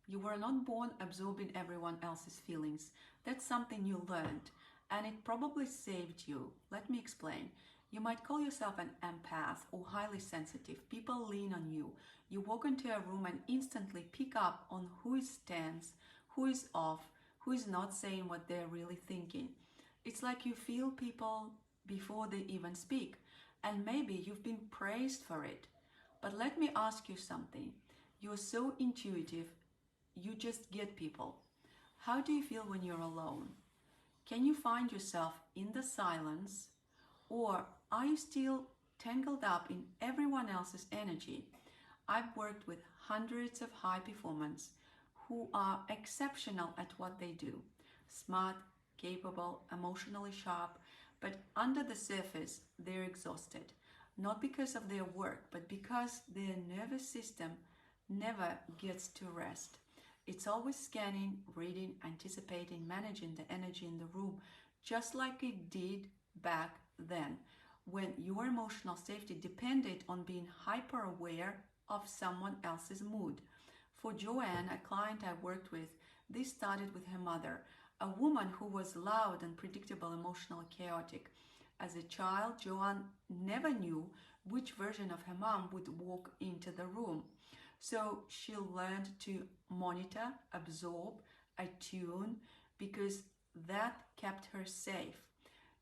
You were not born absorbing everyone else's feelings. That's something you learned, and it probably saved you. Let me explain. You might call yourself an empath or highly sensitive. People lean on you. You walk into a room and instantly pick up on who is tense, who is off, who is not saying what they're really thinking. It's like you feel people before they even speak, and maybe you've been praised for it. But let me ask you something. You're so intuitive, you just get people. How do you feel when you're alone? Can you find yourself in the silence, or are you still tangled up in everyone else's energy? I've worked with hundreds of high performers who are exceptional at what they do. Smart, capable, emotionally sharp, but under the surface, they're exhausted. Not because of their work, but because their nervous system never gets to rest. It's always scanning, reading, anticipating, managing the energy in the room, just like it did back then, when your emotional safety depended on being hyper aware of someone else's mood. For Joanne, a client I worked with, this started with her mother, a woman who was loud and predictable, emotionally chaotic. As a child, Joanne never knew which version of her mom would walk into the room. So she learned to monitor, absorb, attune, because that kept her safe.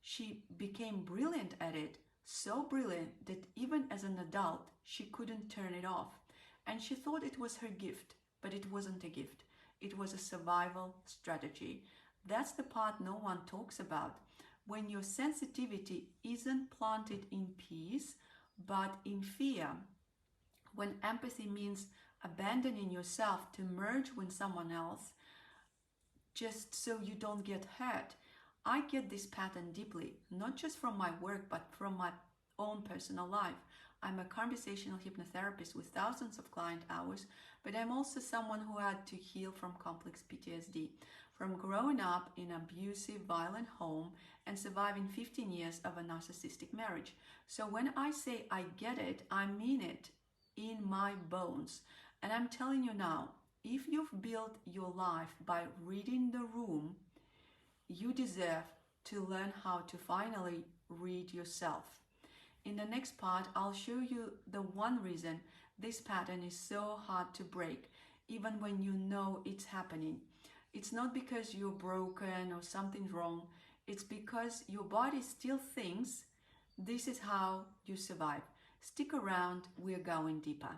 She became brilliant at it, so brilliant that even as an adult, she couldn't turn it off. And she thought it was her gift, but it wasn't a gift. It was a survival strategy. That's the part no one talks about. When your sensitivity isn't planted in peace, but in fear. When empathy means abandoning yourself to merge with someone else, just so you don't get hurt. I get this pattern deeply, not just from my work, but from my own personal life. I'm a conversational hypnotherapist with thousands of client hours, but I'm also someone who had to heal from complex PTSD, from growing up in an abusive, violent home and surviving 15 years of a narcissistic marriage. So when I say I get it, I mean it in my bones. And I'm telling you now, if you've built your life by reading the room, you deserve to learn how to finally read yourself. In the next part, I'll show you the one reason this pattern is so hard to break, even when you know it's happening. It's not because you're broken or something's wrong. It's because your body still thinks this is how you survive. Stick around, we're going deeper.